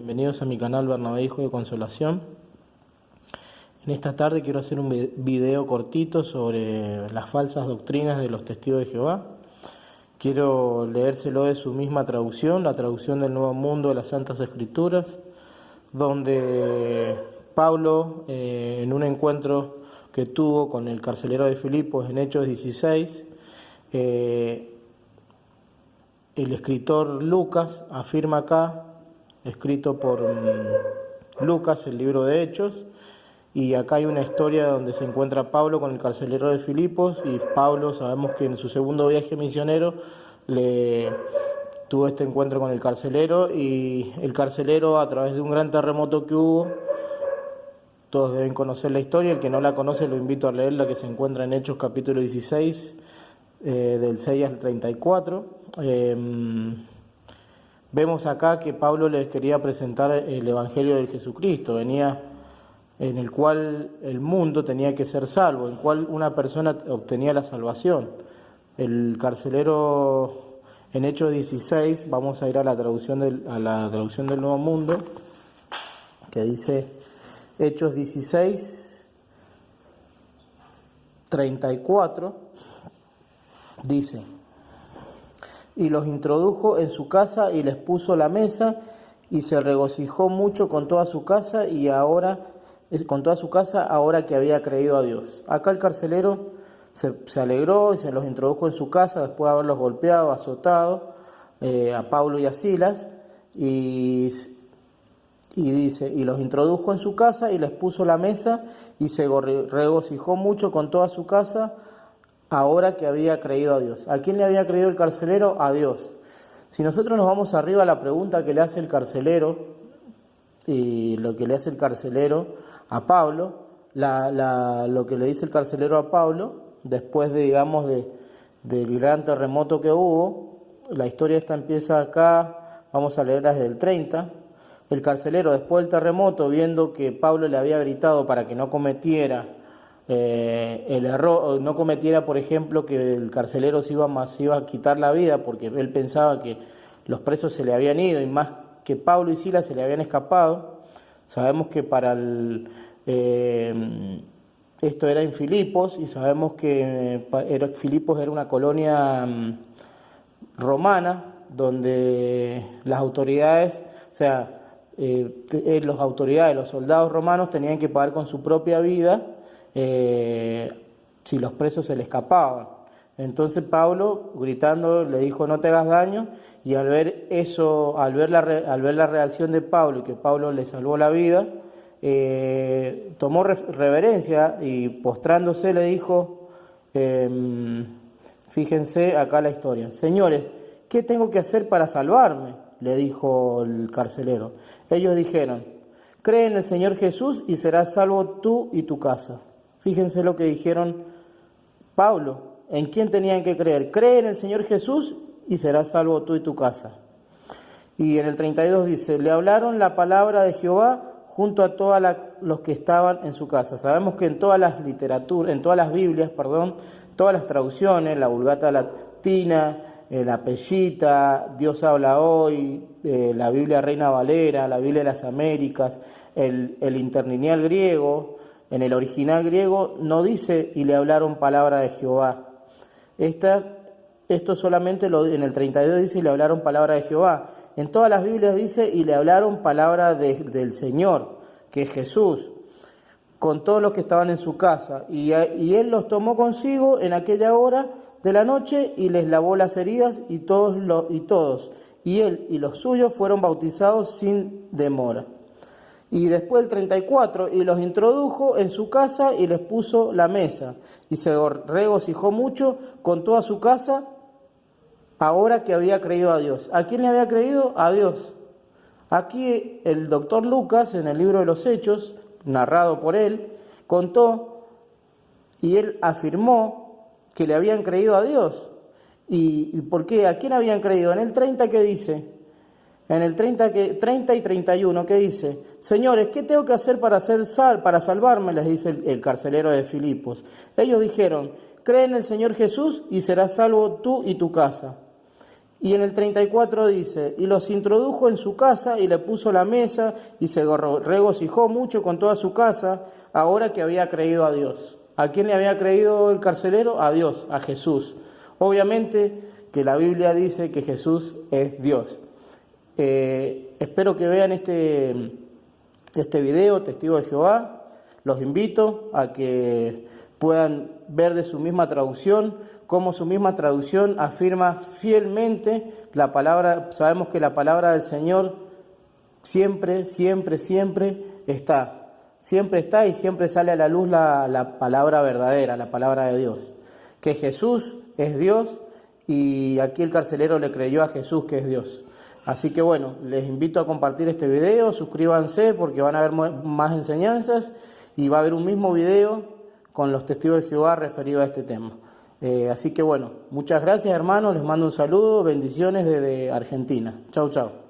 Bienvenidos a mi canal Bernabé Hijo de Consolación. En esta tarde quiero hacer un video cortito sobre las falsas doctrinas de los testigos de Jehová. Quiero leérselo de su misma traducción, la traducción del Nuevo Mundo de las Santas Escrituras, donde Pablo, en un encuentro que tuvo con el carcelero de Filipos en Hechos 16, el escritor Lucas afirma acá, escrito por Lucas, el libro de Hechos, y acá hay una historia donde se encuentra Pablo con el carcelero de Filipos, y Pablo, sabemos que en su segundo viaje misionero tuvo este encuentro con el carcelero, y el carcelero, a través de un gran terremoto que hubo, todos deben conocer la historia, el que no la conoce lo invito a leerla, que se encuentra en Hechos capítulo 16, del 6 al 34. Vemos acá que Pablo les quería presentar el Evangelio de Jesucristo, en el cual el mundo tenía que ser salvo, en el cual una persona obtenía la salvación. El carcelero, en Hechos 16, vamos a ir a la traducción del Nuevo Mundo, que dice Hechos 16, 34, dice: y los introdujo en su casa y les puso la mesa, y se regocijó mucho con toda su casa ahora que había creído a Dios. Acá el carcelero se alegró y se los introdujo en su casa después de haberlos golpeado, azotado, a Pablo y a Silas, y dice: y los introdujo en su casa y les puso la mesa, y se regocijó mucho con toda su casa ahora que había creído a Dios. ¿A quién le había creído el carcelero? A Dios. Si nosotros nos vamos arriba a la pregunta que le hace el carcelero, y lo que le hace el carcelero a Pablo, lo que le dice el carcelero a Pablo, después del gran terremoto que hubo, la historia esta empieza acá, vamos a leerla desde el 30, el carcelero, después del terremoto, viendo que Pablo le había gritado para que no cometiera el error, no cometiera, por ejemplo, que el carcelero se iba a quitar la vida, porque él pensaba que los presos se le habían ido, y más que Pablo y Silas se le habían escapado. Sabemos que esto era en Filipos, y sabemos que Filipos era una colonia romana, donde las autoridades, los soldados romanos tenían que pagar con su propia vida si los presos se le escapaban. Entonces Pablo, gritando, le dijo: no te hagas daño, y al ver eso, al ver la reacción de Pablo, y que Pablo le salvó la vida, tomó reverencia, y postrándose le dijo, fíjense acá la historia: señores, ¿qué tengo que hacer para salvarme?, le dijo el carcelero. Ellos dijeron: cree en el Señor Jesús y serás salvo tú y tu casa. Fíjense lo que dijeron Pablo. ¿En quién tenían que creer? Cree en el Señor Jesús y serás salvo tú y tu casa. Y en el 32 dice: le hablaron la palabra de Jehová junto a todos los que estaban en su casa. Sabemos que en todas las Biblias, todas las traducciones, la Vulgata Latina, la Pellita, Dios habla hoy, la Biblia Reina Valera, la Biblia de las Américas, el interlineal griego, en el original griego no dice: y le hablaron palabra de Jehová. Esto solamente en el 32 dice: y le hablaron palabra de Jehová. En todas las Biblias dice: y le hablaron palabra del Señor, que es Jesús, con todos los que estaban en su casa. Y él los tomó consigo en aquella hora de la noche, y les lavó las heridas, y él y los suyos fueron bautizados sin demora. Y después el 34, y los introdujo en su casa y les puso la mesa, y se regocijó mucho con toda su casa ahora que había creído a Dios. ¿A quién le había creído? A Dios. Aquí el doctor Lucas, en el libro de los Hechos, narrado por él, contó, y él afirmó que le habían creído a Dios. ¿Y por qué? ¿A quién habían creído? En el 30, ¿qué dice? En el 30 y 31, ¿qué dice? Señores, ¿qué tengo que hacer para salvarme?, les dice el carcelero de Filipos. Ellos dijeron: cree en el Señor Jesús y serás salvo tú y tu casa. Y en el 34 dice, y los introdujo en su casa y le puso la mesa y se regocijó mucho con toda su casa, ahora que había creído a Dios. ¿A quién le había creído el carcelero? A Dios, a Jesús. Obviamente que la Biblia dice que Jesús es Dios. Espero que vean este video, Testigo de Jehová. Los invito a que puedan ver de su misma traducción cómo su misma traducción afirma fielmente la palabra. Sabemos que la palabra del Señor siempre, siempre, siempre está. Siempre está y siempre sale a la luz la palabra verdadera, la palabra de Dios. Que Jesús es Dios y aquí el carcelero le creyó a Jesús que es Dios. Así que bueno, les invito a compartir este video, suscríbanse porque van a ver más enseñanzas y va a haber un mismo video con los testigos de Jehová referido a este tema. Así que bueno, muchas gracias hermanos, les mando un saludo, bendiciones desde Argentina. Chau, chau.